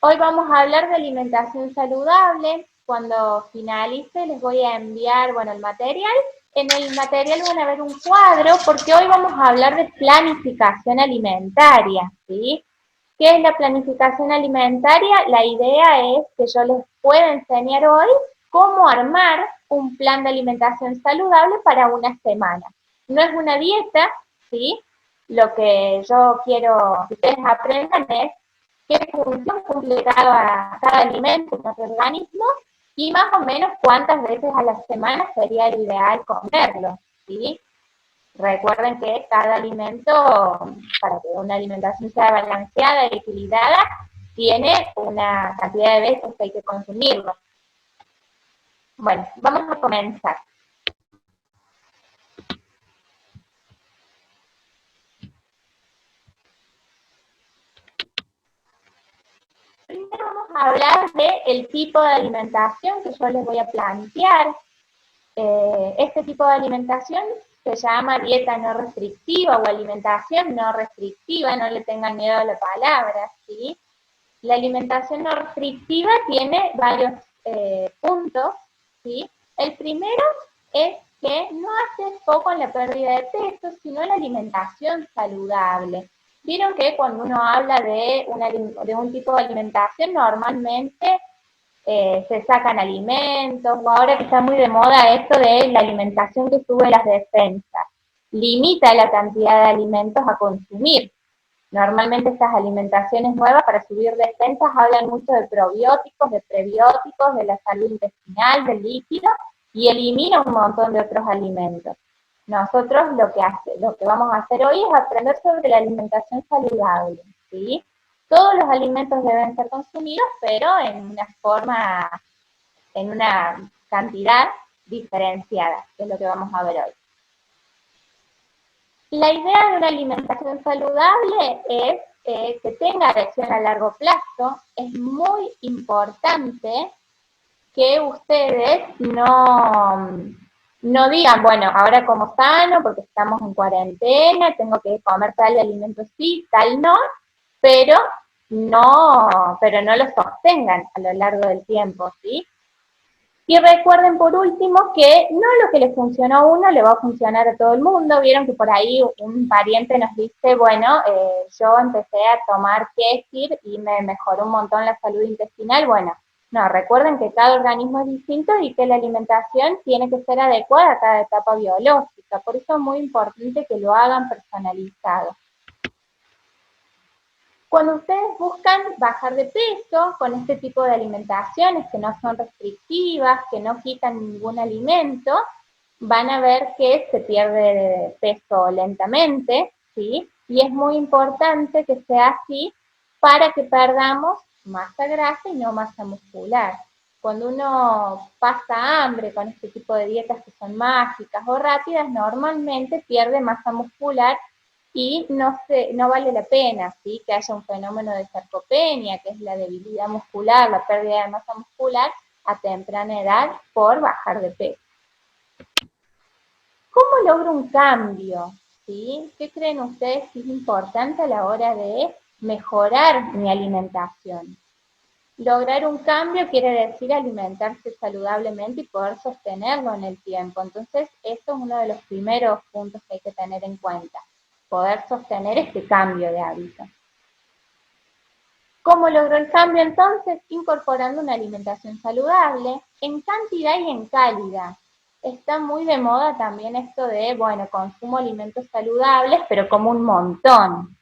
Hoy vamos a hablar de alimentación saludable. Cuando finalice les voy a enviar, bueno, el material. En el material van a ver un cuadro porque hoy vamos a hablar de planificación alimentaria, ¿sí? ¿Qué es la planificación alimentaria? La idea es que yo les pueda enseñar hoy cómo armar un plan de alimentación saludable para una semana. No es una dieta, ¿sí? Lo que yo quiero que ustedes aprendan es qué función cumple cada alimento en nuestro organismo y más o menos cuántas veces a la semana sería el ideal comerlo, ¿sí? Recuerden que cada alimento, para que una alimentación sea balanceada y equilibrada, tiene una cantidad de veces que hay que consumirlo. Bueno, vamos a comenzar. Primero vamos a hablar del tipo de alimentación que yo les voy a plantear. Este tipo de alimentación se llama dieta no restrictiva o alimentación no restrictiva, no le tengan miedo a la palabra, ¿sí? La alimentación no restrictiva tiene varios puntos, ¿sí? El primero es que no hace foco en la pérdida de peso, sino en la alimentación saludable. Vieron que cuando uno habla de un tipo de alimentación, normalmente se sacan alimentos, o ahora que está muy de moda esto de la alimentación que sube las defensas. Limita la cantidad de alimentos a consumir. Normalmente estas alimentaciones nuevas para subir defensas hablan mucho de probióticos, de prebióticos, de la salud intestinal, del líquido, y elimina un montón de otros alimentos. Nosotros lo que vamos a hacer hoy es aprender sobre la alimentación saludable, ¿sí? Todos los alimentos deben ser consumidos, pero en una forma, en una cantidad diferenciada, que es lo que vamos a ver hoy. La idea de una alimentación saludable es que tenga acción a largo plazo. Es muy importante que ustedes no digan, bueno, ahora como sano porque estamos en cuarentena, tengo que comer tal alimento sí, tal no, pero pero no lo sostengan a lo largo del tiempo, ¿sí? Y recuerden por último que no lo que le funcionó a uno le va a funcionar a todo el mundo. Vieron que por ahí un pariente nos dice, bueno, yo empecé a tomar kéfir y me mejoró un montón la salud intestinal. Bueno, no, recuerden que cada organismo es distinto y que la alimentación tiene que ser adecuada a cada etapa biológica. Por eso es muy importante que lo hagan personalizado. Cuando ustedes buscan bajar de peso con este tipo de alimentaciones que no son restrictivas, que no quitan ningún alimento, van a ver que se pierde peso lentamente, ¿sí? Y es muy importante que sea así para que perdamos masa grasa y no masa muscular. Cuando uno pasa hambre con este tipo de dietas que son mágicas o rápidas, normalmente pierde masa muscular y no vale la pena, ¿sí? Que haya un fenómeno de sarcopenia, que es la debilidad muscular, la pérdida de masa muscular a temprana edad por bajar de peso. ¿Cómo logro un cambio? ¿Sí? ¿Qué creen ustedes que es importante a la hora de mejorar mi alimentación? Lograr un cambio quiere decir alimentarse saludablemente y poder sostenerlo en el tiempo. Entonces, esto es uno de los primeros puntos que hay que tener en cuenta, poder sostener este cambio de hábito. ¿Cómo logró el cambio entonces? Incorporando una alimentación saludable en cantidad y en calidad. Está muy de moda también esto de, bueno, consumo alimentos saludables, pero como un montón.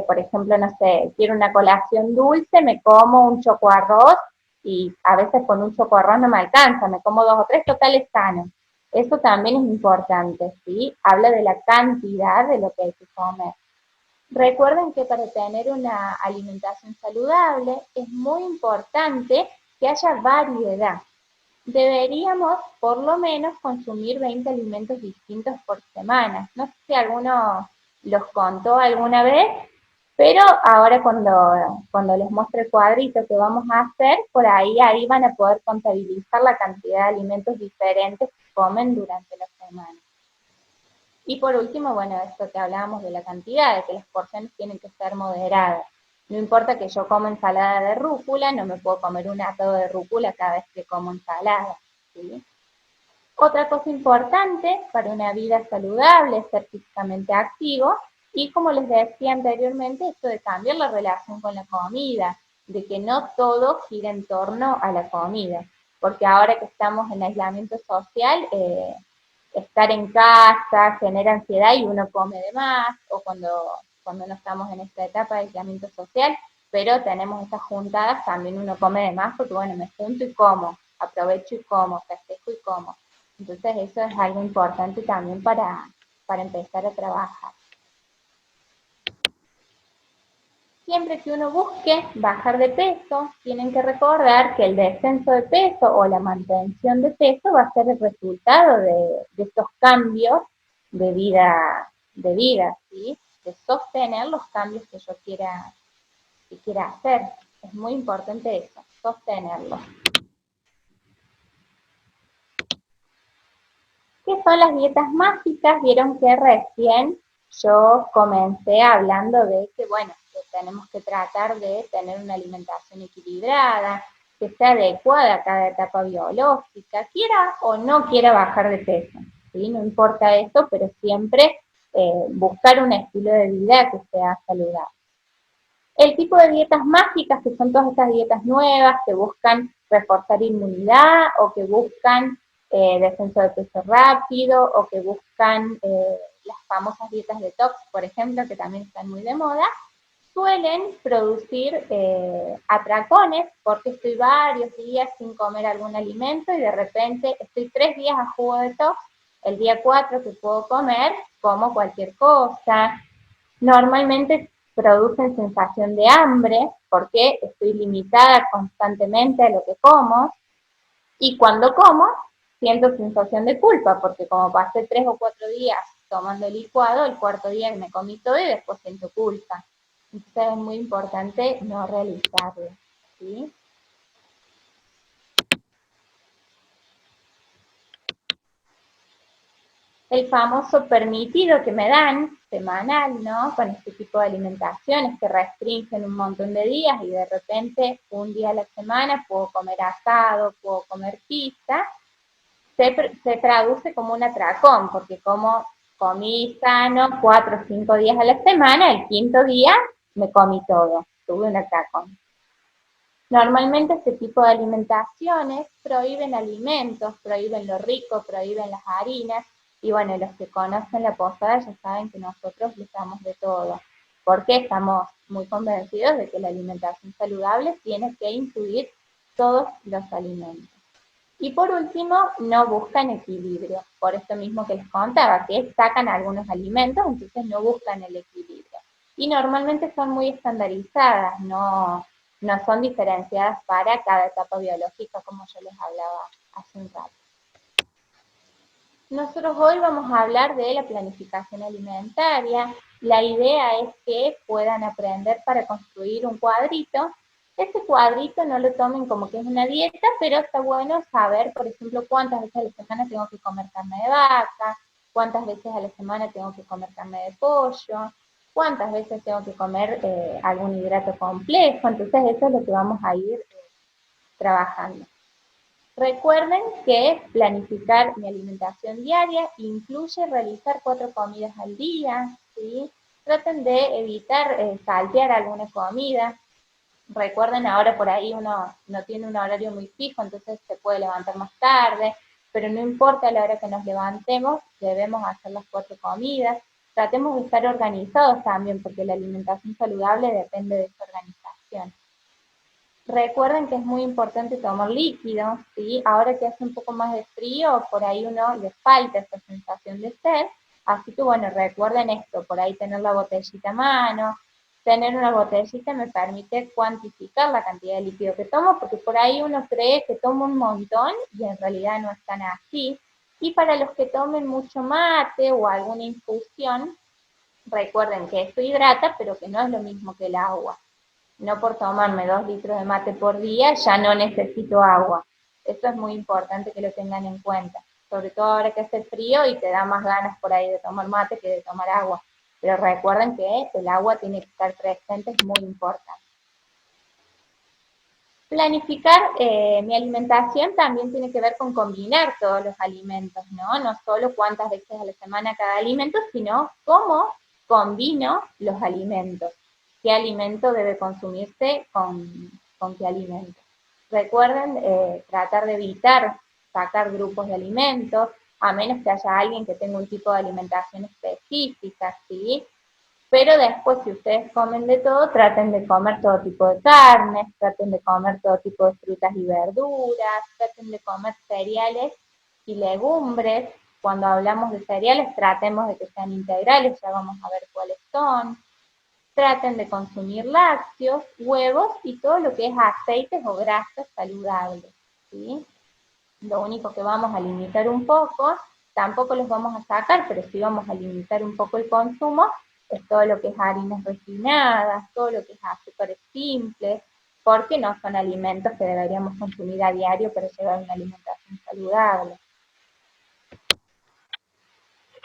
Por ejemplo, no sé, quiero una colación dulce, me como un choco arroz y a veces con un choco arroz no me alcanza, me como dos o tres, total es sano. Eso también es importante, ¿sí? Habla de la cantidad de lo que hay que comer. Recuerden que para tener una alimentación saludable es muy importante que haya variedad. Deberíamos por lo menos consumir 20 alimentos distintos por semana. No sé si alguno los contó alguna vez, pero ahora cuando les muestre el cuadrito que vamos a hacer, ahí van a poder contabilizar la cantidad de alimentos diferentes que comen durante la semana. Y por último, bueno, esto que hablábamos de la cantidad, de que las porciones tienen que ser moderadas. No importa que yo coma ensalada de rúcula, no me puedo comer un atado de rúcula cada vez que como ensalada, ¿sí? Otra cosa importante para una vida saludable es ser físicamente activo y como les decía anteriormente, esto de cambiar la relación con la comida, de que no todo gira en torno a la comida, porque ahora que estamos en aislamiento social, estar en casa genera ansiedad y uno come de más, o cuando no estamos en esta etapa de aislamiento social, pero tenemos estas juntadas, también uno come de más porque bueno, me junto y como, aprovecho y como, festejo y como. Entonces eso es algo importante también para empezar a trabajar. Siempre que uno busque bajar de peso, tienen que recordar que el descenso de peso o la mantención de peso va a ser el resultado de estos cambios de vida, ¿sí? De sostener los cambios que yo quiera hacer. Es muy importante eso, sostenerlos. ¿Qué son las dietas mágicas? Vieron que recién yo comencé hablando de que, bueno, que tenemos que tratar de tener una alimentación equilibrada, que sea adecuada a cada etapa biológica, quiera o no quiera bajar de peso, ¿sí? No importa esto, pero siempre buscar un estilo de vida que sea saludable. El tipo de dietas mágicas, que son todas estas dietas nuevas que buscan reforzar inmunidad o que buscan descenso de peso rápido o que buscan las famosas dietas detox, por ejemplo, que también están muy de moda, suelen producir atracones porque estoy varios días sin comer algún alimento y de repente estoy 3 días a jugo detox, el día 4 que puedo comer, como cualquier cosa. Normalmente producen sensación de hambre porque estoy limitada constantemente a lo que como y cuando como siento sensación de culpa porque como pasé 3 o 4 días tomando licuado, el cuarto día me comí todo y después siento culpa. Entonces es muy importante no realizarlo, ¿sí? El famoso permitido que me dan semanal, ¿no? Con este tipo de alimentaciones que restringen un montón de días y de repente un día a la semana puedo comer asado, puedo comer pizza, se traduce como un atracón, porque como comí sano 4 o 5 días a la semana, el quinto día me comí todo, tuve un atracón. Normalmente este tipo de alimentaciones prohíben alimentos, prohíben lo rico, prohíben las harinas, y bueno, los que conocen la posada ya saben que nosotros les damos de todo, porque estamos muy convencidos de que la alimentación saludable tiene que incluir todos los alimentos. Y por último, no buscan equilibrio, por esto mismo que les contaba, que sacan algunos alimentos, entonces no buscan el equilibrio. Y normalmente son muy estandarizadas, no son diferenciadas para cada etapa biológica, como yo les hablaba hace un rato. Nosotros hoy vamos a hablar de la planificación alimentaria. La idea es que puedan aprender para construir un cuadrito. Este cuadrito no lo tomen como que es una dieta, pero está bueno saber, por ejemplo, cuántas veces a la semana tengo que comer carne de vaca, cuántas veces a la semana tengo que comer carne de pollo, cuántas veces tengo que comer algún hidrato complejo. Entonces eso es lo que vamos a ir trabajando. Recuerden que planificar mi alimentación diaria incluye realizar 4 comidas al día, ¿sí? Traten de evitar saltear alguna comida. Recuerden, ahora por ahí uno no tiene un horario muy fijo, entonces se puede levantar más tarde, pero no importa la hora que nos levantemos, debemos hacer las 4 comidas. Tratemos de estar organizados también, porque la alimentación saludable depende de esta organización. Recuerden que es muy importante tomar líquidos, ¿sí? Ahora que hace un poco más de frío, por ahí uno le falta esa sensación de sed, así que bueno, recuerden esto, por ahí tener la botellita a mano, tener una botellita me permite cuantificar la cantidad de líquido que tomo, porque por ahí uno cree que tomo un montón y en realidad no es tan así. Y para los que tomen mucho mate o alguna infusión, recuerden que esto hidrata, pero que no es lo mismo que el agua. No por tomarme 2 litros de mate por día, ya no necesito agua. Esto es muy importante que lo tengan en cuenta. Sobre todo ahora que hace frío y te da más ganas por ahí de tomar mate que de tomar agua. pero recuerden que el agua tiene que estar presente, es muy importante. Planificar mi alimentación también tiene que ver con combinar todos los alimentos, ¿no? No solo cuántas veces a la semana cada alimento, sino cómo combino los alimentos. ¿Qué alimento debe consumirse con qué alimento? Recuerden tratar de evitar sacar grupos de alimentos, a menos que haya alguien que tenga un tipo de alimentación específica, ¿sí? Pero después, si ustedes comen de todo, traten de comer todo tipo de carnes, traten de comer todo tipo de frutas y verduras, traten de comer cereales y legumbres. Cuando hablamos de cereales, tratemos de que sean integrales, ya vamos a ver cuáles son. Traten de consumir lácteos, huevos y todo lo que es aceites o grasas saludables, ¿sí? Lo único que vamos a limitar un poco, tampoco los vamos a sacar, pero sí vamos a limitar un poco el consumo, es todo lo que es harinas refinadas, todo lo que es azúcares simples, porque no son alimentos que deberíamos consumir a diario para llevar una alimentación saludable.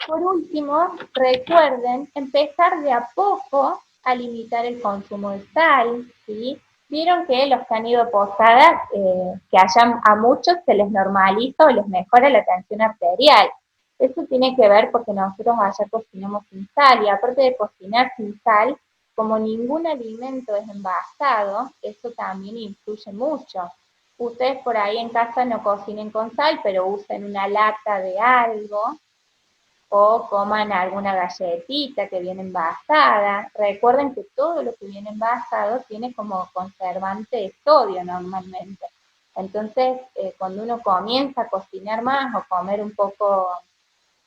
Por último, recuerden empezar de a poco a limitar el consumo de sal, ¿sí? Vieron que los que han ido a posadas, que a muchos se les normaliza o les mejora la tensión arterial. Eso tiene que ver porque nosotros allá cocinamos sin sal y aparte de cocinar sin sal, como ningún alimento es envasado, eso también influye mucho. Ustedes por ahí en casa no cocinen con sal, pero usen una lata de algo, o coman alguna galletita que viene envasada. Recuerden que todo lo que viene envasado tiene como conservante sodio normalmente. Entonces, cuando uno comienza a cocinar más o comer un poco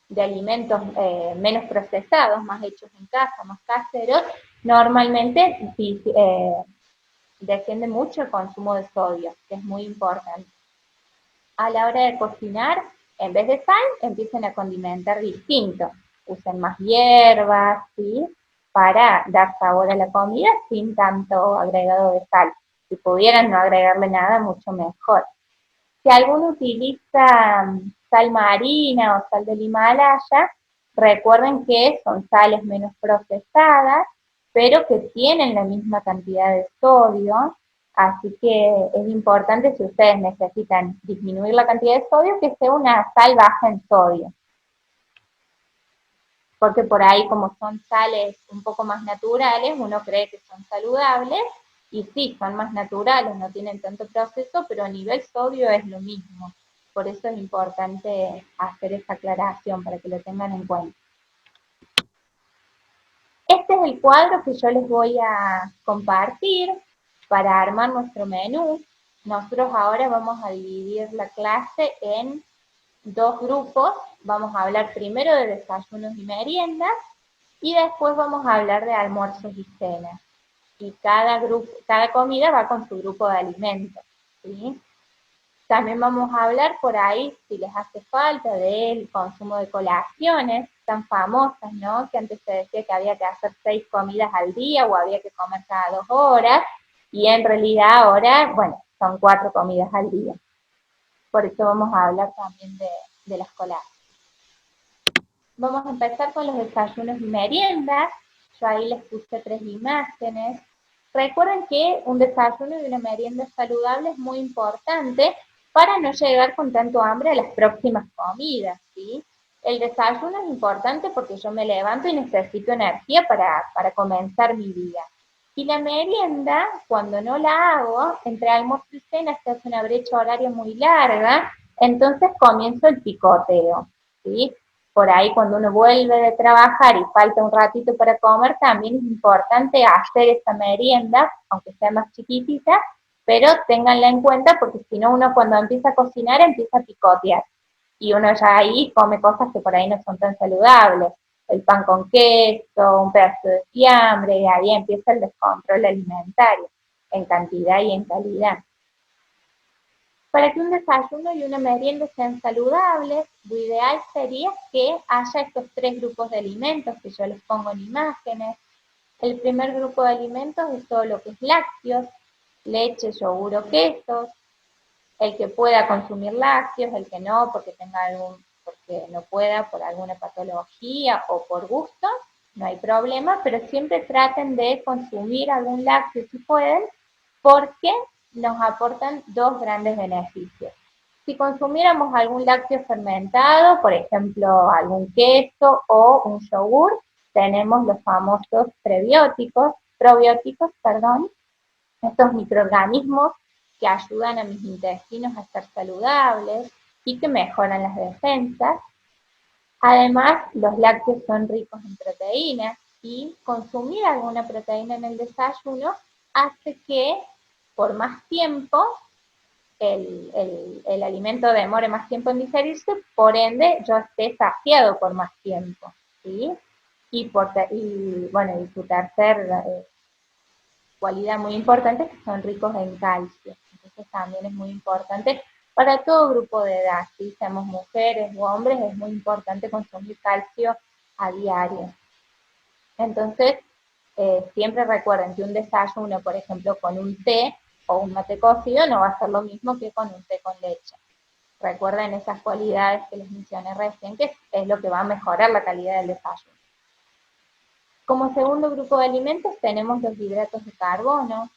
de alimentos menos procesados, más hechos en casa, más caseros, normalmente desciende mucho el consumo de sodio, que es muy importante. A la hora de cocinar, en vez de sal, empiecen a condimentar distinto. Usen más hierbas, ¿sí? Para dar sabor a la comida sin tanto agregado de sal. Si pudieran no agregarle nada, mucho mejor. Si alguno utiliza sal marina o sal del Himalaya, recuerden que son sales menos procesadas, pero que tienen la misma cantidad de sodio, así que es importante si ustedes necesitan disminuir la cantidad de sodio, que sea una sal baja en sodio. Porque por ahí como son sales un poco más naturales, uno cree que son saludables, y sí, son más naturales, no tienen tanto proceso, pero a nivel sodio es lo mismo. Por eso es importante hacer esta aclaración para que lo tengan en cuenta. Este es el cuadro que yo les voy a compartir para armar nuestro menú. Nosotros ahora vamos a dividir la clase en dos grupos. Vamos a hablar primero de desayunos y meriendas y después vamos a hablar de almuerzos y cenas. Y cada comida va con su grupo de alimentos, ¿sí? También vamos a hablar por ahí, si les hace falta, del consumo de colaciones tan famosas, ¿no? Que antes se decía que había que hacer 6 comidas al día o había que comer cada 2 horas, y en realidad ahora, bueno, son 4 comidas al día. Por eso vamos a hablar también de las colaciones. Vamos a empezar con los desayunos y meriendas. Yo ahí les puse 3 imágenes. Recuerden que un desayuno y una merienda saludable es muy importante para no llegar con tanto hambre a las próximas comidas, ¿sí? El desayuno es importante porque yo me levanto y necesito energía para comenzar mi día. Y la merienda, cuando no la hago, entre almuerzo y cena se hace una brecha horaria muy larga, entonces comienzo el picoteo, ¿sí? Por ahí cuando uno vuelve de trabajar y falta un ratito para comer, también es importante hacer esta merienda, aunque sea más chiquitita, pero ténganla en cuenta porque si no uno cuando empieza a cocinar empieza a picotear y uno ya ahí come cosas que por ahí no son tan saludables. El pan con queso, un pedazo de fiambre, y ahí empieza el descontrol alimentario, en cantidad y en calidad. Para que un desayuno y una merienda sean saludables, lo ideal sería que haya estos 3 grupos de alimentos que yo les pongo en imágenes. El primer grupo de alimentos es todo lo que es lácteos, leche, yogur o quesos. El que pueda consumir lácteos, el que no, porque no pueda por alguna patología o por gusto. no hay problema, pero siempre traten de consumir algún lácteo si pueden, porque nos aportan dos grandes beneficios. Si consumiéramos algún lácteo fermentado, por ejemplo, algún queso o un yogur, tenemos los famosos probióticos, estos microorganismos que ayudan a mis intestinos a estar saludables y que mejoran las defensas. Además, los lácteos son ricos en proteínas y consumir alguna proteína en el desayuno hace que por más tiempo el alimento demore más tiempo en digerirse, por ende yo esté saciado por más tiempo, ¿sí? Y su tercer cualidad muy importante es que son ricos en calcio, entonces también es muy importante para todo grupo de edad, si seamos mujeres u hombres, es muy importante consumir calcio a diario. Entonces, siempre recuerden que un desayuno, por ejemplo, con un té o un mate cocido no va a ser lo mismo que con un té con leche. Recuerden esas cualidades que les mencioné recién, que es lo que va a mejorar la calidad del desayuno. Como segundo grupo de alimentos tenemos los hidratos de carbono.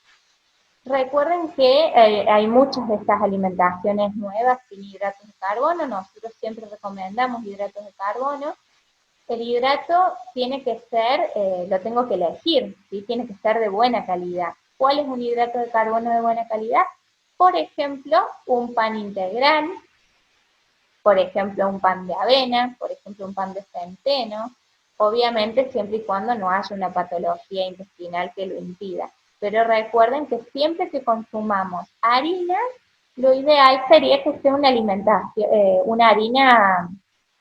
Recuerden que hay muchas de estas alimentaciones nuevas sin hidratos de carbono. Nosotros siempre recomendamos hidratos de carbono. El hidrato tiene que ser, lo tengo que elegir, ¿sí? Tiene que ser de buena calidad. ¿Cuál es un hidrato de carbono de buena calidad? Por ejemplo, un pan integral, por ejemplo, un pan de avena, por ejemplo, un pan de centeno, obviamente siempre y cuando no haya una patología intestinal que lo impida. Pero recuerden que siempre que consumamos harina, lo ideal sería que sea una alimentación, una harina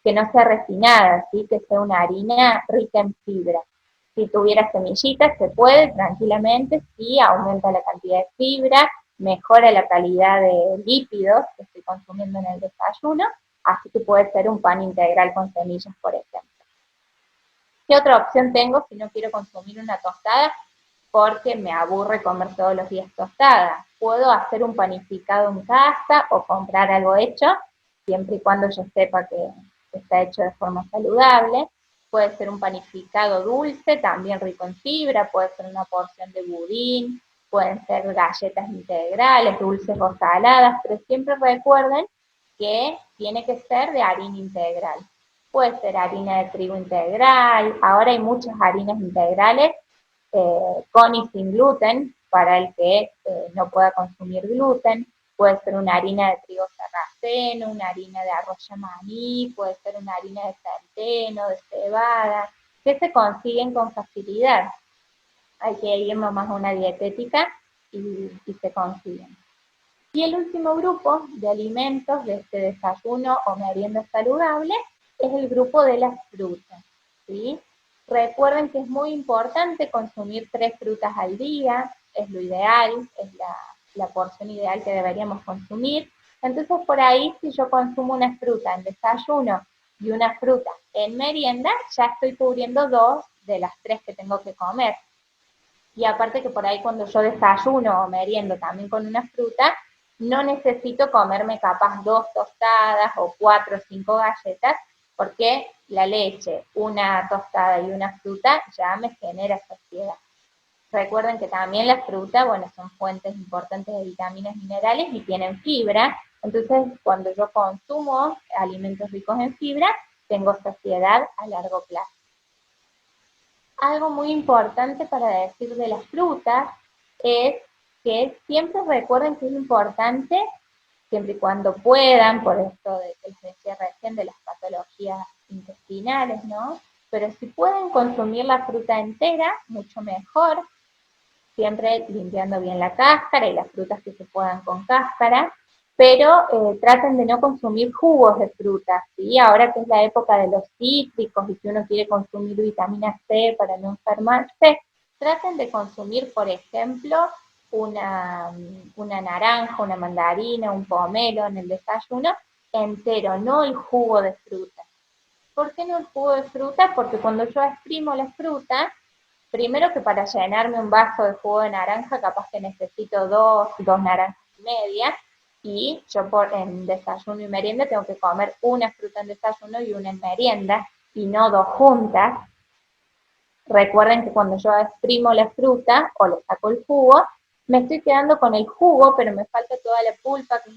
que no sea refinada, ¿sí? Que sea una harina rica en fibra. Si tuviera semillitas, se puede tranquilamente, sí, aumenta la cantidad de fibra, mejora la calidad de lípidos que estoy consumiendo en el desayuno, así que puede ser un pan integral con semillas, por ejemplo. ¿Qué otra opción tengo si no quiero consumir una tostada? Porque me aburre comer todos los días tostada. Puedo hacer un panificado en casa o comprar algo hecho, siempre y cuando yo sepa que está hecho de forma saludable. Puede ser un panificado dulce, también rico en fibra, puede ser una porción de budín, pueden ser galletas integrales, dulces o saladas, pero siempre recuerden que tiene que ser de harina integral. Puede ser harina de trigo integral, ahora hay muchas harinas integrales con y sin gluten para el que no pueda consumir gluten. Puede ser una harina de trigo sarraceno, una harina de arroz yamaní, puede ser una harina de centeno, de cebada, que se consiguen con facilidad. Hay que ir nomás a una dietética y se consiguen. Y el último grupo de alimentos de este desayuno o merienda saludable es el grupo de las frutas, ¿sí? Recuerden que es muy importante consumir 3 frutas al día, es lo ideal, es la porción ideal que deberíamos consumir. Entonces, por ahí, si yo consumo una fruta en desayuno y una fruta en merienda, ya estoy cubriendo 2 de las 3 que tengo que comer. Y aparte que por ahí cuando yo desayuno o meriendo también con una fruta, no necesito comerme capaz 2 tostadas o 4 o 5 galletas, porque la leche, una tostada y una fruta ya me genera saciedad. Recuerden que también la fruta, bueno, son fuentes importantes de vitaminas y minerales y tienen fibra, entonces cuando yo consumo alimentos ricos en fibra, tengo saciedad a largo plazo. Algo muy importante para decir de las frutas es que siempre recuerden que es importante, siempre y cuando puedan, por esto de que les decía recién de las patologías intestinales, ¿no? Pero si pueden consumir la fruta entera, mucho mejor, siempre limpiando bien la cáscara y las frutas que se puedan con cáscara, pero traten de no consumir jugos de frutas, ¿sí? Ahora que es la época de los cítricos y que uno quiere consumir vitamina C para no enfermarse, traten de consumir, por ejemplo, una naranja, una mandarina, un pomelo en el desayuno entero, no el jugo de fruta. ¿Por qué no el jugo de fruta? Porque cuando yo exprimo la fruta, primero que para llenarme un vaso de jugo de naranja, capaz que necesito dos naranjas y media, y yo en desayuno y merienda tengo que comer una fruta en desayuno y una en merienda, y no 2 juntas. Recuerden que cuando yo exprimo la fruta o le saco el jugo, me estoy quedando con el jugo, pero me falta toda la pulpa, que es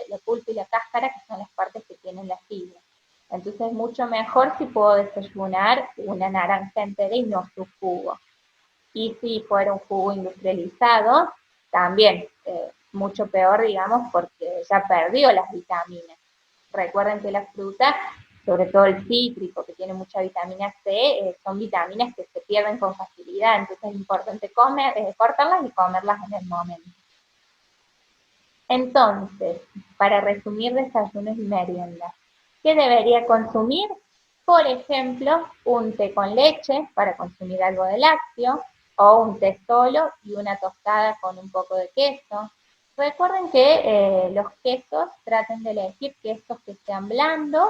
la pulpa y la cáscara, que son las partes que tienen la fibra. Entonces es mucho mejor si puedo desayunar una naranja entera y no su jugo. Y si fuera un jugo industrializado, también mucho peor, digamos, porque ya perdió las vitaminas. Recuerden que la fruta, sobre todo el cítrico, que tiene mucha vitamina C, son vitaminas que se pierden con facilidad, entonces es importante cortarlas y comerlas en el momento. Entonces, para resumir desayunos y meriendas, ¿qué debería consumir? Por ejemplo, un té con leche para consumir algo de lácteo, o un té solo y una tostada con un poco de queso. Recuerden que los quesos traten de elegir quesos que sean blandos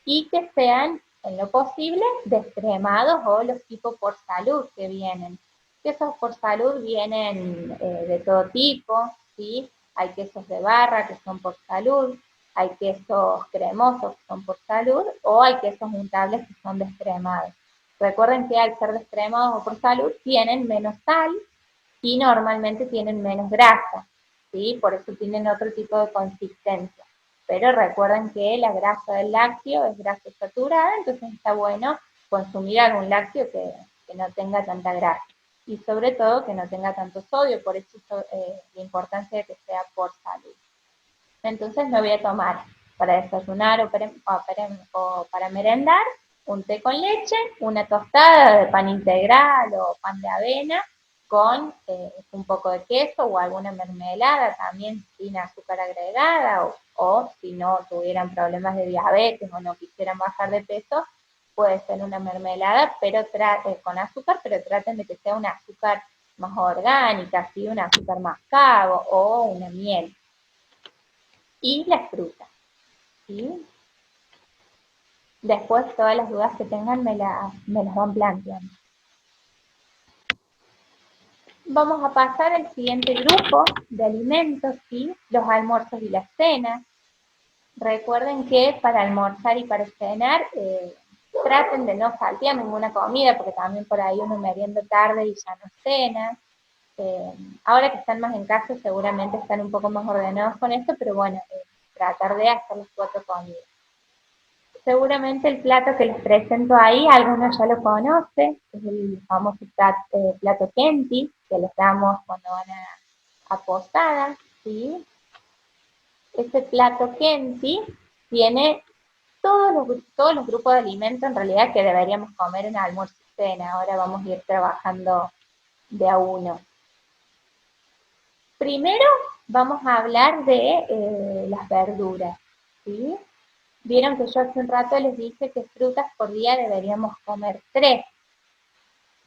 y que sean, en lo posible, descremados o los tipos por salud que vienen. Quesos por salud vienen de todo tipo, ¿sí? Hay quesos de barra que son por salud, hay quesos cremosos que son por salud, o hay quesos untables que son descremados. Recuerden que al ser descremados o por salud tienen menos sal y normalmente tienen menos grasa, ¿sí? Por eso tienen otro tipo de consistencia. Pero recuerden que la grasa del lácteo es grasa saturada, entonces está bueno consumir algún lácteo que no tenga tanta grasa. Y sobre todo que no tenga tanto sodio, por eso la importancia de que sea por salud. Entonces me voy a tomar para desayunar o para merendar un té con leche, una tostada de pan integral o pan de avena con un poco de queso o alguna mermelada también sin azúcar agregada o si no tuvieran problemas de diabetes o no quisieran bajar de peso, puede ser una mermelada pero con azúcar, pero traten de que sea un azúcar más orgánica, ¿sí? Un azúcar mascabo o una miel y las frutas, ¿sí? Después todas las dudas que tengan me las van planteando. Vamos a pasar al siguiente grupo de alimentos, ¿sí? Los almuerzos y las cenas. Recuerden que para almorzar y para cenar traten de no saltear ninguna comida porque también por ahí uno merienda tarde y ya no cena. Ahora que están más en casa seguramente están un poco más ordenados con esto, pero bueno, tratar de hacer las 4 comidas. Seguramente el plato que les presento ahí, algunos ya lo conocen, es el famoso plato Kenti, que les damos cuando van a posada, ¿sí? Este plato Kenti tiene todos los grupos de alimentos en realidad que deberíamos comer en almuerzo y cena. Ahora vamos a ir trabajando de a uno. Primero vamos a hablar de las verduras, ¿sí? Vieron que yo hace un rato les dije que frutas por día deberíamos comer 3.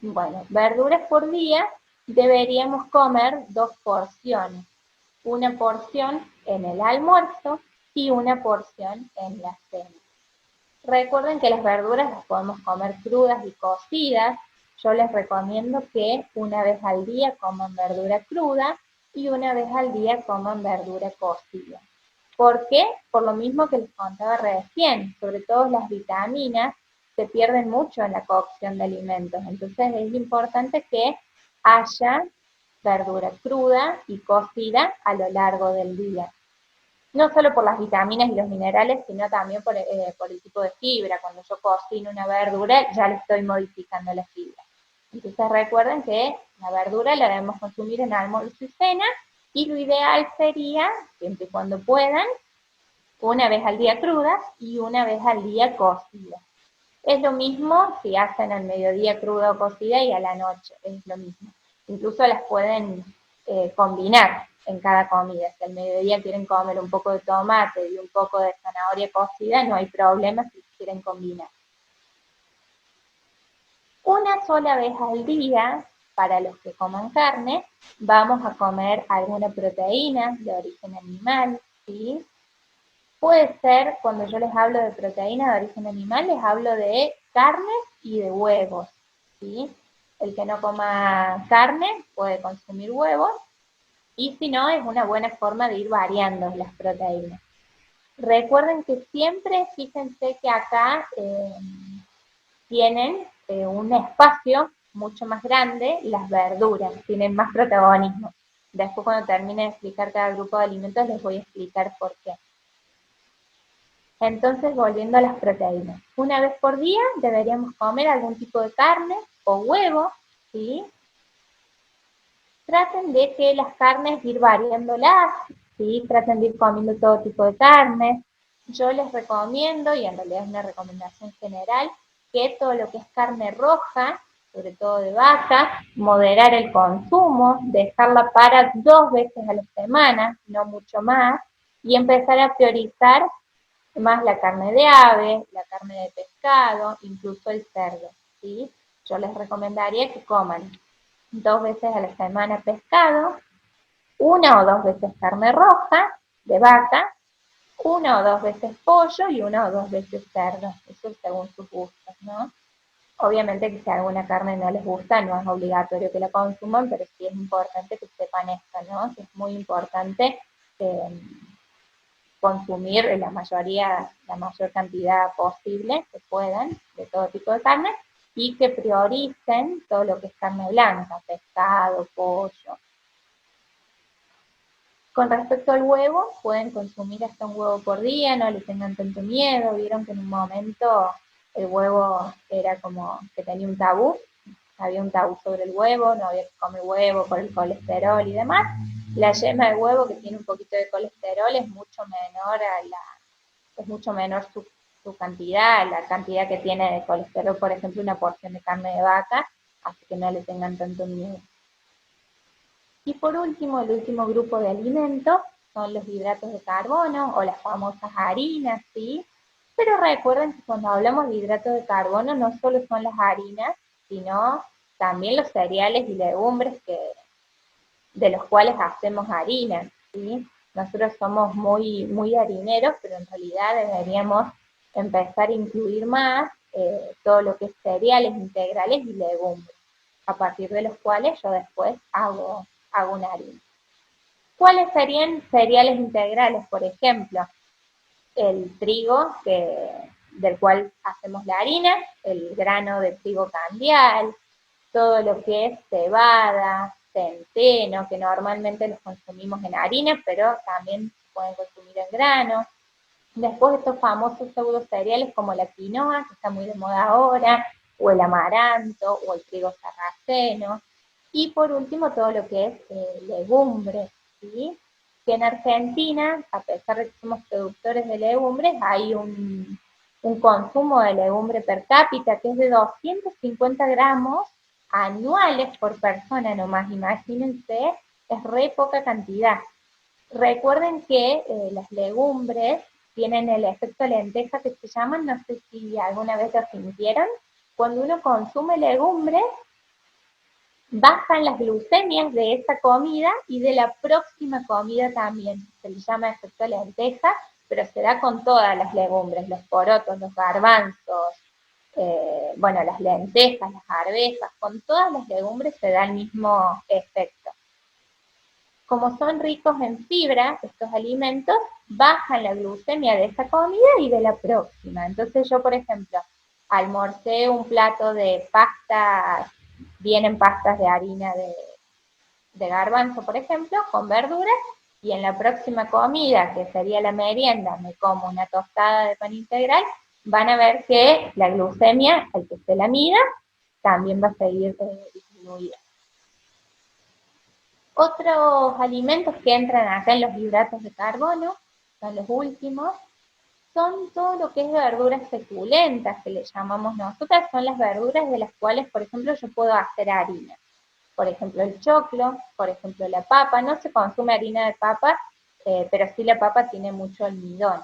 Bueno, verduras por día deberíamos comer 2 porciones. Una porción en el almuerzo y una porción en la cena. Recuerden que las verduras las podemos comer crudas y cocidas. Yo les recomiendo que una vez al día coman verdura cruda y una vez al día coman verdura cocida. ¿Por qué? Por lo mismo que les contaba recién, sobre todo las vitaminas se pierden mucho en la cocción de alimentos. Entonces es importante que haya verdura cruda y cocida a lo largo del día. No solo por las vitaminas y los minerales, sino también por el tipo de fibra. Cuando yo cocino una verdura, ya le estoy modificando la fibra. Entonces recuerden que la verdura la debemos consumir en almuerzo y cena, y lo ideal sería, siempre y cuando puedan, una vez al día cruda y una vez al día cocida. Es lo mismo si hacen al mediodía cruda o cocida y a la noche, es lo mismo. Incluso las pueden combinar en cada comida. Si al mediodía quieren comer un poco de tomate y un poco de zanahoria cocida, no hay problema si quieren combinar. Una sola vez al día, para los que coman carne, vamos a comer alguna proteína de origen animal, ¿sí? Puede ser, cuando yo les hablo de proteína de origen animal, les hablo de carnes y de huevos, ¿sí? El que no coma carne puede consumir huevos, y si no, es una buena forma de ir variando las proteínas. Recuerden que siempre, fíjense que acá tienen un espacio mucho más grande las verduras, tienen más protagonismo. Después cuando termine de explicar cada grupo de alimentos les voy a explicar por qué. Entonces, volviendo a las proteínas. Una vez por día deberíamos comer algún tipo de carne o huevo, ¿sí? Traten de que las carnes ir variándolas, ¿sí? Traten de ir comiendo todo tipo de carne. Yo les recomiendo, y en realidad es una recomendación general, que todo lo que es carne roja, sobre todo de vaca, moderar el consumo, dejarla para 2 veces a la semana, no mucho más, y empezar a priorizar más la carne de ave, la carne de pescado, incluso el cerdo, ¿sí? Yo les recomendaría que coman 2 veces a la semana pescado, 1 o 2 veces carne roja de vaca, 1 o 2 veces pollo y 1 o 2 veces cerdo, eso según sus gustos, ¿no? Obviamente que si alguna carne no les gusta, no es obligatorio que la consuman, pero sí es importante que sepan esto, ¿no? Que es muy importante consumir la mayor cantidad posible que puedan de todo tipo de carne y que prioricen todo lo que es carne blanca, pescado, pollo. Con respecto al huevo, pueden consumir hasta un huevo por día, no le tengan tanto miedo. Vieron que en un momento el huevo era como que tenía un tabú, había un tabú sobre el huevo, no había que comer huevo por el colesterol y demás. La yema de huevo, que tiene un poquito de colesterol, es mucho menor su cantidad, la cantidad que tiene de colesterol, por ejemplo, una porción de carne de vaca, así que no le tengan tanto miedo. Y por último, el último grupo de alimentos son los hidratos de carbono o las famosas harinas, ¿sí? Pero recuerden que cuando hablamos de hidratos de carbono no solo son las harinas, sino también los cereales y legumbres de los cuales hacemos harina, ¿sí? Nosotros somos muy harineros, pero en realidad deberíamos empezar a incluir más todo lo que es cereales integrales y legumbres, a partir de los cuales yo después hago una harina. ¿Cuáles serían cereales integrales? Por ejemplo, el trigo del cual hacemos la harina, el grano de trigo candial, todo lo que es cebada, centeno, que normalmente los consumimos en harina, pero también se pueden consumir en grano. Después estos famosos pseudo cereales como la quinoa, que está muy de moda ahora, o el amaranto, o el trigo sarraceno. Y por último, todo lo que es legumbres, ¿sí? Que en Argentina, a pesar de que somos productores de legumbres, hay un consumo de legumbre per cápita que es de 250 gramos anuales por persona nomás, imagínense, es re poca cantidad. Recuerden que las legumbres tienen el efecto lenteja que se llaman, no sé si alguna vez lo sintieron, cuando uno consume legumbres, bajan las glucemias de esa comida y de la próxima comida también. Se le llama efecto lenteja, pero se da con todas las legumbres, los porotos, los garbanzos, bueno, las lentejas, las arvejas, con todas las legumbres se da el mismo efecto. Como son ricos en fibra, estos alimentos bajan la glucemia de esa comida y de la próxima. Entonces yo, por ejemplo, almorcé un plato de pasta, vienen pastas de harina de garbanzo, por ejemplo, con verduras, y en la próxima comida, que sería la merienda, me como una tostada de pan integral, van a ver que la glucemia, al que se la mida, también va a seguir disminuida. Otros alimentos que entran acá en los hidratos de carbono, son los últimos, son todo lo que es verduras suculentas, que le llamamos nosotras, son las verduras de las cuales, por ejemplo, yo puedo hacer harina. Por ejemplo, el choclo, por ejemplo, la papa, no se consume harina de papa, pero sí la papa tiene mucho almidón.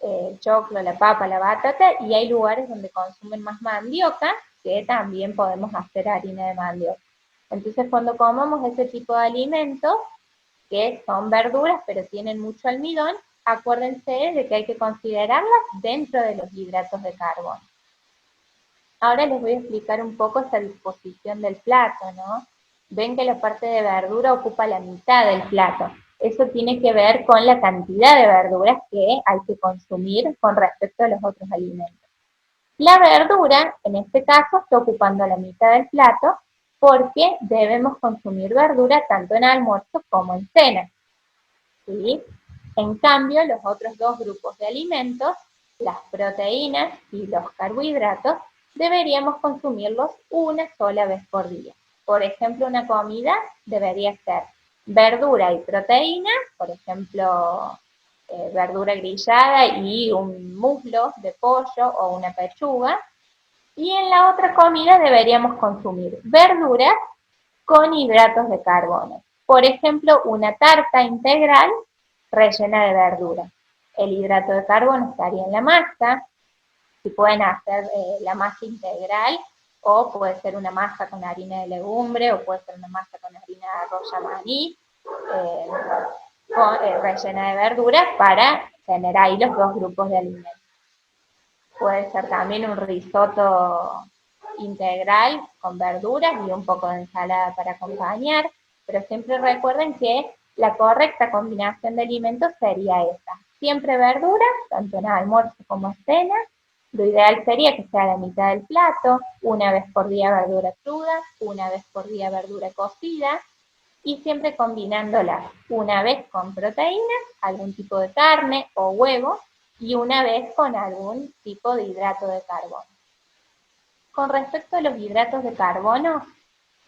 El choclo, la papa, la batata, y hay lugares donde consumen más mandioca, que también podemos hacer harina de mandioca. Entonces, cuando comamos ese tipo de alimentos, que son verduras, pero tienen mucho almidón, acuérdense de que hay que considerarlas dentro de los hidratos de carbono. Ahora les voy a explicar un poco esta disposición del plato, ¿no? Ven que la parte de verdura ocupa la mitad del plato. Eso tiene que ver con la cantidad de verduras que hay que consumir con respecto a los otros alimentos. La verdura, en este caso, está ocupando la mitad del plato porque debemos consumir verdura tanto en almuerzo como en cena. ¿Sí? En cambio, los otros dos grupos de alimentos, las proteínas y los carbohidratos, deberíamos consumirlos una sola vez por día. Por ejemplo, una comida debería ser verdura y proteína, por ejemplo, verdura grillada y un muslo de pollo o una pechuga. Y en la otra comida deberíamos consumir verduras con hidratos de carbono. Por ejemplo, una tarta integral rellena de verdura. El hidrato de carbono estaría en la masa, si pueden hacer la masa integral, o puede ser una masa con harina de legumbre, o puede ser una masa con harina de arroz maní, rellena de verduras para tener ahí los dos grupos de alimentos. Puede ser también un risotto integral con verduras y un poco de ensalada para acompañar, pero siempre recuerden que la correcta combinación de alimentos sería esta. Siempre verduras, tanto en almuerzo como en cena. Lo ideal sería que sea la mitad del plato, una vez por día verdura cruda, una vez por día verdura cocida, y siempre combinándolas una vez con proteínas, algún tipo de carne o huevo, y una vez con algún tipo de hidrato de carbono. Con respecto a los hidratos de carbono,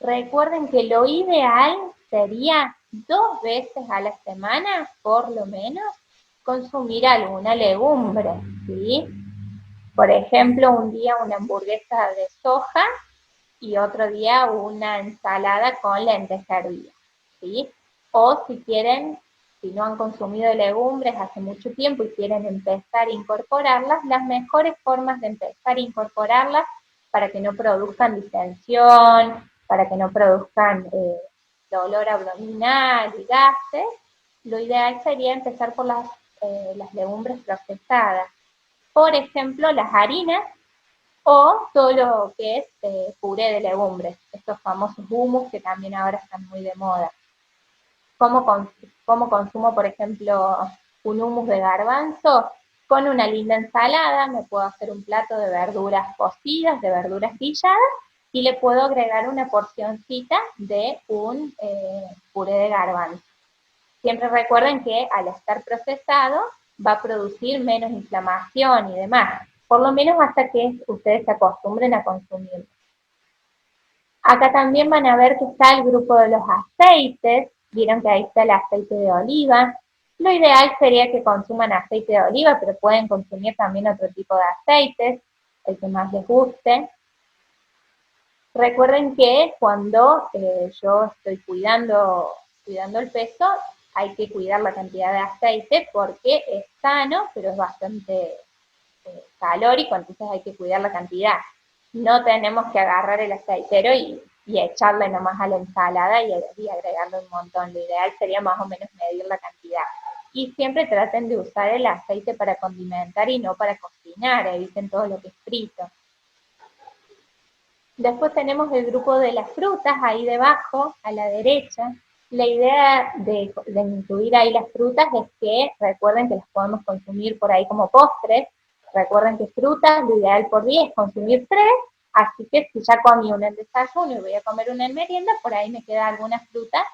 recuerden que lo ideal sería 2 veces a la semana, por lo menos, consumir alguna legumbre, ¿sí? Por ejemplo, un día una hamburguesa de soja y otro día una ensalada con lenteja hervida, ¿sí? O si quieren, si no han consumido legumbres hace mucho tiempo y quieren empezar a incorporarlas, las mejores formas de empezar a incorporarlas para que no produzcan distensión, para que no produzcan dolor abdominal y gases, lo ideal sería empezar por las legumbres procesadas. Por ejemplo, las harinas o todo lo que es puré de legumbres, estos famosos hummus que también ahora están muy de moda. ¿Cómo consumo, por ejemplo, un hummus de garbanzo? Con una linda ensalada, me puedo hacer un plato de verduras cocidas, de verduras grilladas, y le puedo agregar una porcioncita de un puré de garbanzo. Siempre recuerden que al estar procesado va a producir menos inflamación y demás, por lo menos hasta que ustedes se acostumbren a consumirlo. Acá también van a ver que está el grupo de los aceites, vieron que ahí está el aceite de oliva. Lo ideal sería que consuman aceite de oliva, pero pueden consumir también otro tipo de aceites, el que más les guste. Recuerden que cuando yo estoy cuidando el peso, hay que cuidar la cantidad de aceite porque es sano, pero es bastante calórico, entonces hay que cuidar la cantidad. No tenemos que agarrar el aceitero y echarle nomás a la ensalada y agregarle un montón. Lo ideal sería más o menos medir la cantidad. Y siempre traten de usar el aceite para condimentar y no para cocinar, eviten todo lo que es frito. Después tenemos el grupo de las frutas, ahí debajo, a la derecha. La idea de incluir ahí las frutas es que recuerden que las podemos consumir por ahí como postres. Recuerden que frutas, lo ideal por día es consumir 3, así que si ya comí una en desayuno y voy a comer una en merienda, por ahí me queda alguna fruta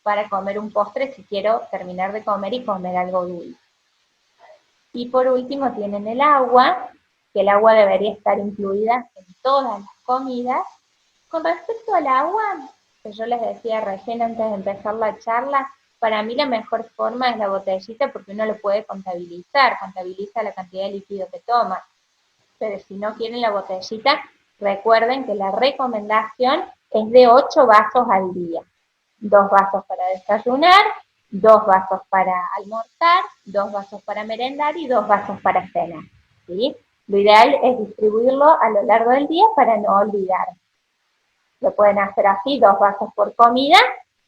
para comer un postre si quiero terminar de comer y comer algo dulce. Y por último tienen el agua, que el agua debería estar incluida en todas las comidas. Con respecto al agua, que yo les decía recién antes de empezar la charla, para mí la mejor forma es la botellita porque uno lo puede contabilizar, contabiliza la cantidad de líquido que toma. Pero si no quieren la botellita, recuerden que la recomendación es de 8 vasos al día. 2 vasos para desayunar, 2 vasos para almorzar, 2 vasos para merendar y 2 vasos para cenar, ¿sí? Lo ideal es distribuirlo a lo largo del día para no olvidar. Lo pueden hacer así, 2 vasos por comida,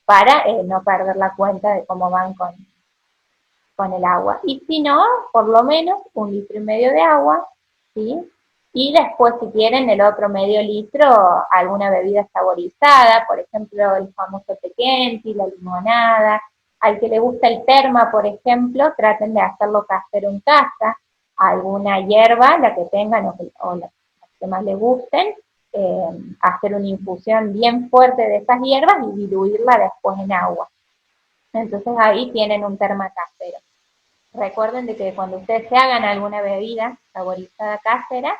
para no perder la cuenta de cómo van con el agua. Y si no, por lo menos 1,5 litros de agua, ¿sí? Y después, si quieren, el otro medio litro, alguna bebida saborizada, por ejemplo, el famoso tequenti, la limonada. Al que le gusta el terma, por ejemplo, traten de hacerlo casero en casa. Alguna hierba, la que tengan, o la que más les gusten, hacer una infusión bien fuerte de esas hierbas y diluirla después en agua. Entonces ahí tienen un terma casero. Recuerden de que cuando ustedes se hagan alguna bebida saborizada casera,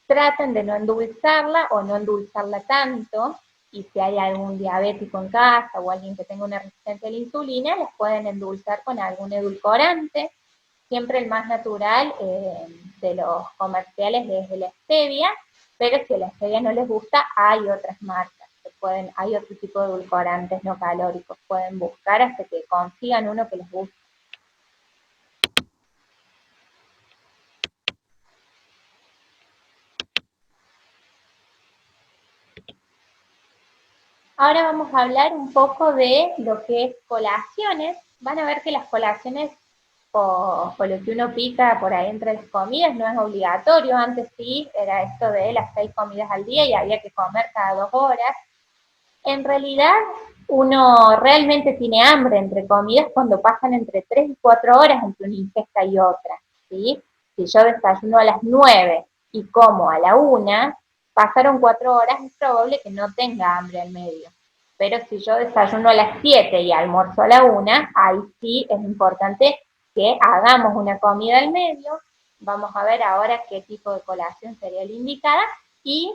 traten de no endulzarla o no endulzarla tanto, y si hay algún diabético en casa o alguien que tenga una resistencia a la insulina, les pueden endulzar con algún edulcorante. Siempre el más natural de los comerciales es la stevia, pero si la stevia no les gusta, hay otras marcas. Hay otro tipo de edulcorantes no calóricos. Pueden buscar hasta que consigan uno que les guste. Ahora vamos a hablar un poco de lo que es colaciones. Van a ver que las colaciones o lo que uno pica por ahí entre las comidas no es obligatorio. Antes sí, era esto de las 6 comidas al día y había que comer cada 2 horas. En realidad, uno realmente tiene hambre entre comidas cuando pasan entre 3 y 4 horas entre una ingesta y otra, ¿sí? Si yo desayuno a las 9 y como a la 1, pasaron 4 horas, es probable que no tenga hambre al medio. Pero si yo desayuno a las 7 y almuerzo a la 1, ahí sí es importante que hagamos una comida al medio. Vamos a ver ahora qué tipo de colación sería la indicada y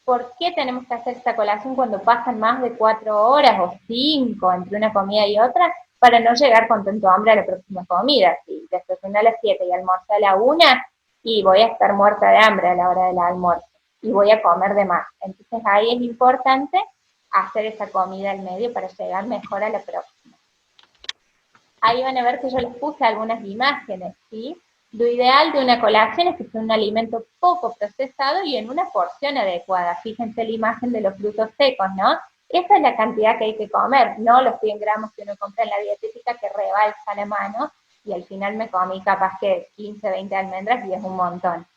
¿por qué tenemos que hacer esta colación cuando pasan más de 4 horas o 5 entre una comida y otra? Para no llegar con tanto hambre a la próxima comida. Si desayuné a las 7 y almorcé a la 1, y voy a estar muerta de hambre a la hora del almuerzo y voy a comer de más. Entonces ahí es importante hacer esa comida al medio para llegar mejor a la próxima. Ahí van a ver que yo les puse algunas imágenes, ¿sí? Lo ideal de una colación es que sea un alimento poco procesado y en una porción adecuada. Fíjense la imagen de los frutos secos, ¿no? Esa es la cantidad que hay que comer, no los 100 gramos que uno compra en la dietética que rebalsa la mano y al final me comí capaz que 15, 20 almendras y es un montón.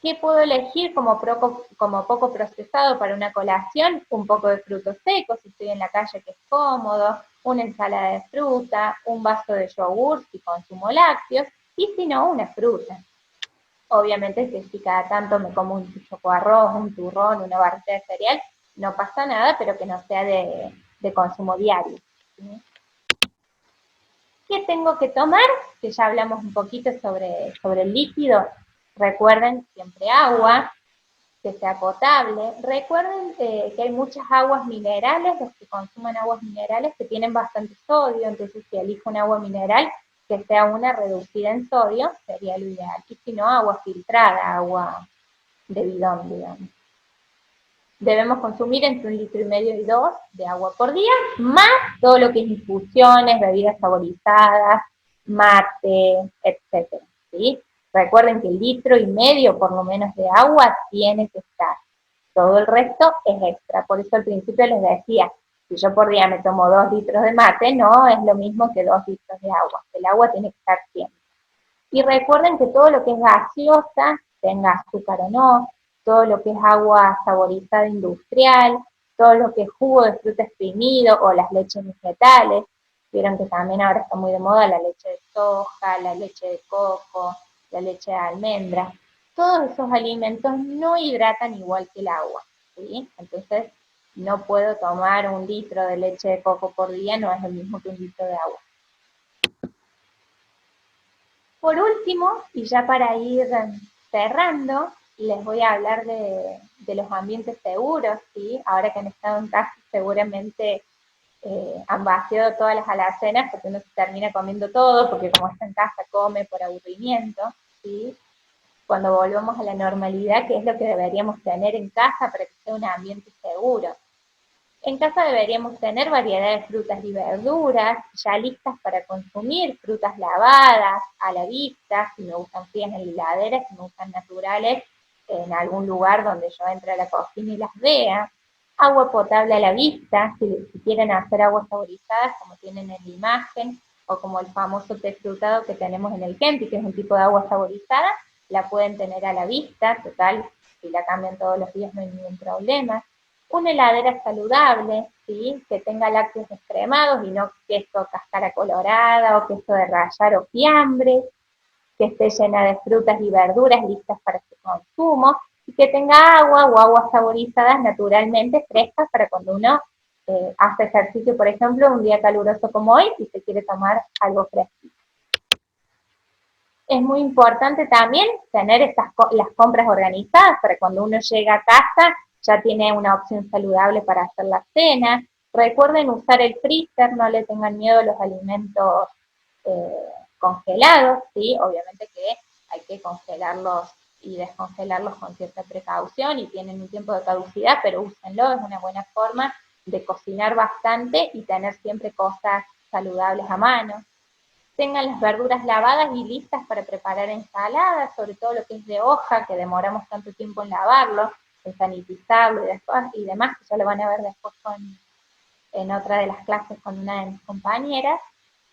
¿Qué puedo elegir como poco procesado para una colación? Un poco de frutos secos, si estoy en la calle que es cómodo, una ensalada de fruta, un vaso de yogur si consumo lácteos, y si no, una fruta. Obviamente que si cada tanto me como un choco arroz, un turrón, una barrita de cereal, no pasa nada, pero que no sea de consumo diario, ¿sí? ¿Qué tengo que tomar? Que ya hablamos un poquito sobre el líquido. Recuerden siempre agua, que sea potable. Recuerden que hay muchas aguas minerales, los que consuman aguas minerales que tienen bastante sodio, entonces si elijo un agua mineral que sea una reducida en sodio, sería lo ideal. Y si no, agua filtrada, agua de bidón, digamos. Debemos consumir entre 1,5 litros y 2 de agua por día, más todo lo que es infusiones, bebidas saborizadas, mate, etcétera, ¿sí? Recuerden que 1,5 litros por lo menos de agua tiene que estar. Todo el resto es extra. Por eso al principio les decía, si yo por día me tomo 2 litros de mate, no es lo mismo que 2 litros de agua. El agua tiene que estar siempre. Y recuerden que todo lo que es gaseosa, tenga azúcar o no, todo lo que es agua saborizada industrial, todo lo que es jugo de fruta exprimido o las leches vegetales, vieron que también ahora está muy de moda la leche de soja, la leche de coco, la leche de almendra. Todos esos alimentos no hidratan igual que el agua, ¿sí? Entonces, no puedo tomar 1 litro de leche de coco por día, no es lo mismo que 1 litro de agua. Por último, y ya para ir cerrando, les voy a hablar de los ambientes seguros, ¿sí? Ahora que han estado en casa seguramente han vaciado todas las alacenas porque uno se termina comiendo todo, porque como está en casa come por aburrimiento, ¿sí? Cuando volvamos a la normalidad, ¿qué es lo que deberíamos tener en casa para que sea un ambiente seguro? En casa deberíamos tener variedad de frutas y verduras ya listas para consumir, frutas lavadas, a la vista, si me gustan frías en la heladera, si me gustan naturales, en algún lugar donde yo entre a la cocina y las vea. Agua potable a la vista, si quieren hacer aguas saborizadas como tienen en la imagen, o como el famoso té frutado que tenemos en el Kempi, que es un tipo de agua saborizada, la pueden tener a la vista, total, si la cambian todos los días no hay ningún problema. Una heladera saludable, ¿sí? Que tenga lácteos descremados y no queso cáscara colorada o queso de rallar o fiambre. que esté llena de frutas y verduras listas para su consumo, y que tenga agua o aguas saborizadas naturalmente frescas para cuando uno hace ejercicio, por ejemplo, un día caluroso como hoy, y se quiere tomar algo fresco. Es muy importante también tener las compras organizadas para cuando uno llega a casa ya tiene una opción saludable para hacer la cena. Recuerden usar el freezer, no le tengan miedo a los alimentos eh, congelados, ¿sí? Obviamente que hay que congelarlos y descongelarlos con cierta precaución y tienen un tiempo de caducidad, pero úsenlo, es una buena forma de cocinar bastante y tener siempre cosas saludables a mano. Tengan las verduras lavadas y listas para preparar ensaladas, sobre todo lo que es de hoja, que demoramos tanto tiempo en lavarlo, en sanitizarlo y demás, que ya lo van a ver después en otra de las clases con una de mis compañeras.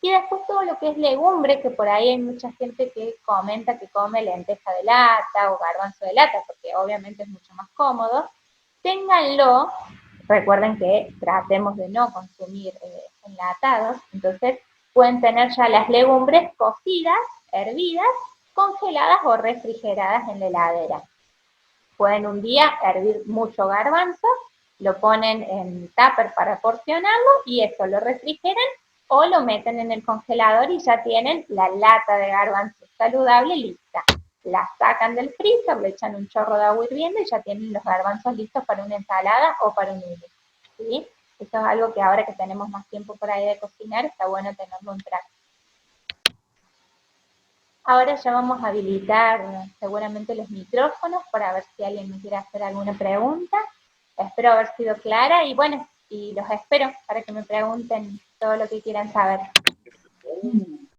Y después todo lo que es legumbre, que por ahí hay mucha gente que comenta que come lenteja de lata o garbanzo de lata, porque obviamente es mucho más cómodo. Ténganlo, recuerden que tratemos de no consumir enlatados, entonces pueden tener ya las legumbres cocidas, hervidas, congeladas o refrigeradas en la heladera. Pueden un día hervir mucho garbanzo, lo ponen en tupper para porcionarlo y eso lo refrigeran o lo meten en el congelador y ya tienen la lata de garbanzo saludable lista. La sacan del freezer, le echan un chorro de agua hirviendo y ya tienen los garbanzos listos para una ensalada o para un hilo. ¿Sí? Eso es algo que ahora que tenemos más tiempo por ahí de cocinar, está bueno tenerlo en práctica. Ahora ya vamos a habilitar seguramente los micrófonos para ver si alguien me quiere hacer alguna pregunta. Espero haber sido clara y bueno, y los espero para que me pregunten todo lo que quieran saber.